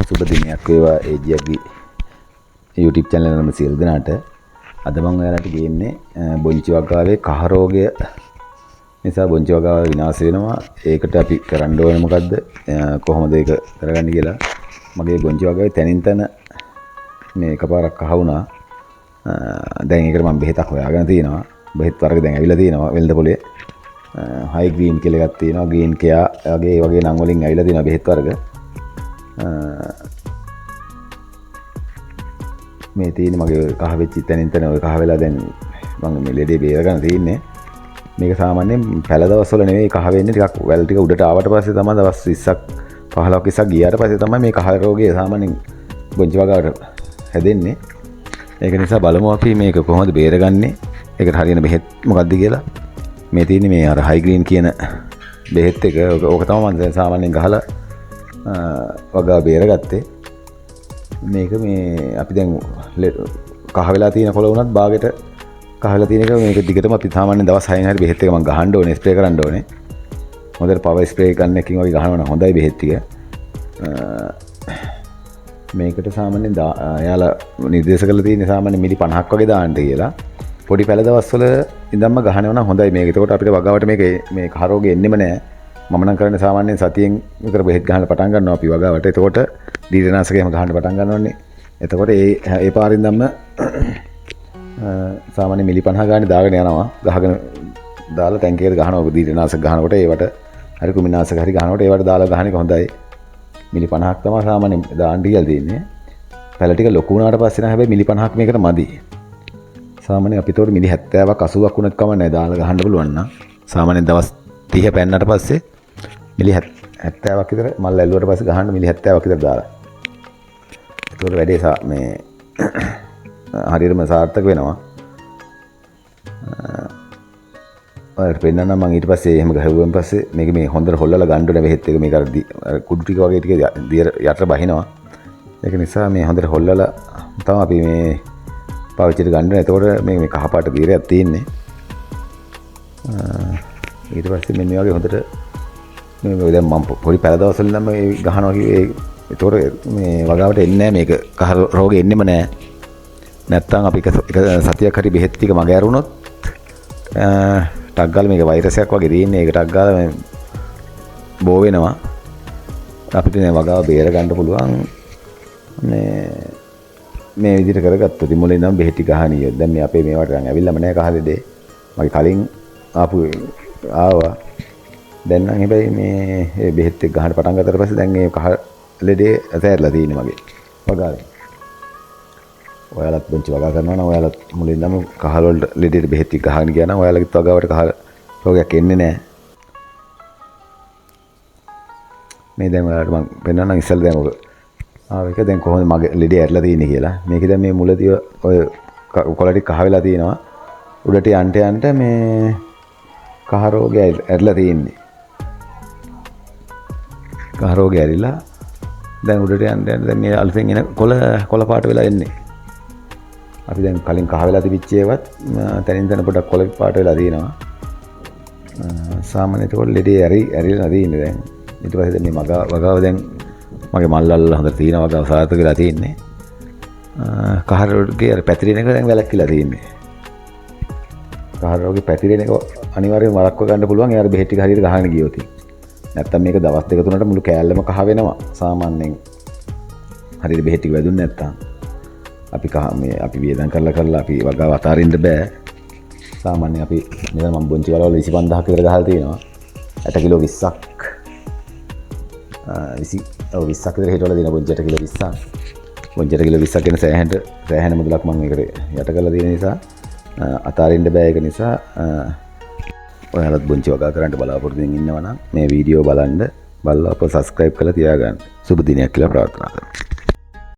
සුබ දිනයක් වේවා ඒජියාගේ YouTube channel එකම සියලු දෙනාට. අද මම ඔයාලට ගේන්නේ බොංචි වගාවේ කහ රෝගය නිසා බොංචි වගාව විනාශ වෙනවා. ඒකට අපි කරන්න ඕනේ මොකද්ද? කොහොමද ඒක කරගන්නේ කියලා. මගේ බොංචි වගාවේ තනින් තන මේ එකපාරක් කහ වුණා. දැන් ඒකට මම බෙහෙතක් හොයාගෙන තියෙනවා. බෙහෙත් වර්ග දැන් ඇවිල්ලා තියෙනවා වෙළඳ පොලේ. හයි ග්‍රීන් කියලා එකක් තියෙනවා. ග්‍රීන් කෙයා වගේ ඒ වගේ නම් වලින් ඇවිල්ලා තියෙනවා බෙහෙත් වර්ග. මේ තියෙන මගේ කහ වෙච්ච තැනින් තැන ඔය කහ වෙලා දැන් මම මේ ලෙඩේ බේර ගන්න තියෙන්නේ. මේක සාමාන්‍යයෙන් පැල දවස්වල නෙවෙයි කහ වෙන්නේ, ටිකක් වැල් ටික උඩට ආවට පස්සේ තමයි දවස් 20ක් 15ක් 20ක් ගියාට පස්සේ තමයි මේ කහ රෝගය සාමාන්‍යයෙන් බොංචි වගාවට හැදෙන්නේ. ඒක නිසා බලමු අපි මේක කොහොමද බේරගන්නේ. ඒකට හරියන බෙහෙත් මොකක්ද කියලා. මේ තියෙන්නේ මේ අර හයි ග්‍රීන් කියන බෙහෙත් එක. ඕක තමයි මම සාමාන්‍යයෙන් ගහලා වගාව බේරගත්තේ. මේක මේ අපි දැන් කහ වෙලා තියෙන කොළ වුණත් බාගෙට කහ වෙලා තියෙන එක මේක දිගටම අපි සාමාන්‍යයෙන් දවස් 6න් හරි බෙහෙත් එක මම ගහන්න ඕනේ, ස්ප්‍රේ කරන්න ඕනේ. හොඳට පවර් ස්ප්‍රේ ගන්න එකකින් වගේ ගහනවා නම් හොඳයි බෙහෙත් ටික. මේකට සාමාන්‍යයෙන් එයාලා නිර්දේශ කරලා තියෙන්නේ සාමාන්‍යයෙන් මිලි 50ක් වගේ දාන්න කියලා. පොඩි පැල දවස්වල ඉඳන්ම ගහනවා නම් හොඳයි මේක. එතකොට අපිට වගාවට මේ කහ රෝගේ එන්නෙම නැහැ. මම නම් කරන්නේ සාමාන්‍යයෙන් සතියෙන් විතර බෙහෙත් ගහන්න පටන් ගන්නවා අපි වගාවට. එතකොට දීර්ඝනාශකයම ගහන්න පටන් ගන්නවන්නේ. එතකොට ඒ පාරින් ධම්ම සාමාන්‍ය මිලි 50 ගානේ දාගෙන යනවා. ගහගෙන දාලා ටැංකියකට ගහනවා. දීර්ඝනාශක ගහනකොට ඒවට හරි කුමිනාශක හරි ගහනකොට ඒවට දාලා ගහන එක හොඳයි. මිලි 50ක් තමයි සාමාන්‍යයෙන් දාන්න කියලා තියෙන්නේ. පැල ටික ලොකු වුණාට පස්සේ නම් හැබැයි මිලි 50ක් මේකට මදි. සාමාන්‍යයෙන් අපිට උඩ මිලි 70ක් 80ක් වුණත් කමන්නේ දාලා ගහන්න පුළුවන් නම්. සාමාන්‍යයෙන් දවස් 30 පෙන්නට පස්සේ මිලි 70ක් විතර මල් ඇල්ලුවට පස්සේ ගහන්න මිලි 70ක් විතර දාලා. ඒකට වැඩේ මේ හරියටම සාර්ථක වෙනවා. ඔයාලට පෙන්නන්න මම ඊට පස්සේ එහෙම ගහුවෙන් පස්සේ මේක මේ හොඳට හොල්ලලා ගන්න ඕනේ බෙහෙත් එක. මේක අර කුඩු ටික වගේ ටික යට බහිනවා. ඒක නිසා මේ හොඳට හොල්ලලා තමයි අපි මේ පාවිච්චිට ගන්න ඕනේ. එතකොට මේ කහපාට දීරයක් තියෙන්නේ. ඊට පස්සේ මෙන්න මේ වගේ හොඳට මේ දැන් මම පොඩි පැල දවස්වල නම් මේ ගහනවා කිව්වේ ඒතකොට මේ වගාවට එන්නේ නැහැ මේක. කහ රෝගේ එන්නෙම නැහැ. නැත්තම් අපි එක සතියක් හරි බෙහෙත් ටික මග ඇරුණොත් ටක් ගාලා මේක වෛරස් එකක් වගේ තියෙන්නේ. ඒක ටක් ගාලා බෝ වෙනවා. අපිට මේ වගාව බේර ගන්න පුළුවන් මේ විදිහට කරගත්තොත් මුලින් නම් බෙහෙත් ටික ගහනියොත්. දැන් මේ අපේ මේවට නම් ඇවිල්ලාම නැහැ කහ ලෙඩේ. මගේ කලින් ආපු ආවා. දැන් නම් හැබැයි මේ බෙහෙත් එක ගහන්න පටන් ගත්තට පස්සේ දැන් මේ කහ ලෙඩේ ඇතැරලා තියෙන්නේ මගේ වගාවේ. ඔයාලත් බොංචි වගා කරනවා නම් ඔයාලත් මුලින්දම කහ වලට ලෙඩේට බෙහෙත් ටික ගහගෙන ගියා නම් ඔයාලගෙත් වගාවට කහ රෝගයක් එන්නේ නැහැ. මේ දැන් ඔයාලට මම පෙන්නන්නම් ඉස්සෙල්ලා දැන් ඔක ආව එක දැන් කොහොමද මගේ ලෙඩේ ඇරලා තියෙන්නේ කියලා. මේක දැන් මේ මුලදී ඔය කොළ ටික කහ වෙලා තියෙනවා. උඩට යන්ට මේ කහ රෝගය ඇරලා තියෙන්නේ. කහ රෝගය ඇරිලා දැන් උඩට යන්න දැන් මේ අලුතෙන් එන කොළ පාට වෙලා එන්නේ. අපි දැන් කලින් කහ වෙලා තිබිච්ච ඒවත් තනින් තන පොඩක් කොළ පාට වෙලා තියෙනවා. සාමාන්‍යයෙන් ඒකවල ලෙඩේ ඇරිලා තියෙන්නේ දැන්. ඊට පස්සේ දැන් මේ වගාව දැන් මගේ මල් අල්ලලා හොඳට තියෙනවා. වගාව සාර්ථක වෙලා තියෙන්නේ. කහ රෝගේ අර පැතිරෙන එක දැන් වැළක්විලා තියෙන්නේ. කහ රෝගේ පැතිරෙන එක අනිවාර්යයෙන්ම වළක්ව ගන්න පුළුවන්. ඒ අර බෙහෙත් ටික හරියට ගහගෙන ගියොත්. නැත්තම් මේක දවස් දෙක තුනකට මුළු කෑල්ලම කහ වෙනවා. සාමාන්‍යයෙන් හරියට බෙහෙත් ටික වැදුන්නේ නැත්තම් අපි වියදම් කරලා අපි වගාව අතාරින්න බෑ. සාමාන්‍යයෙන් අපි මෙතන මම බොංචි වලවල 25000ක් විතර ගහලා තියෙනවා. 8 කිලෝ 20ක් 20ක් විතර හිටවල දෙන බොංචි 8 කිලෝ 20ක්. බොංචි 8 කිලෝ 20ක් කියන සෑහෙන මුදලක් මම ඒකට යට කරලා තියෙන නිසා අතාරින්න බෑ. ඒක නිසා ඔයාලත් බොංචි වගා කරන්න බලාපොරොත්තු වෙමින් ඉන්නවා නම් මේ වීඩියෝ බලලා අපව සබ්ස්ක්‍රයිබ් කරලා තියාගන්න. සුබ දිනයක් කියලා ප්‍රාර්ථනා කරනවා.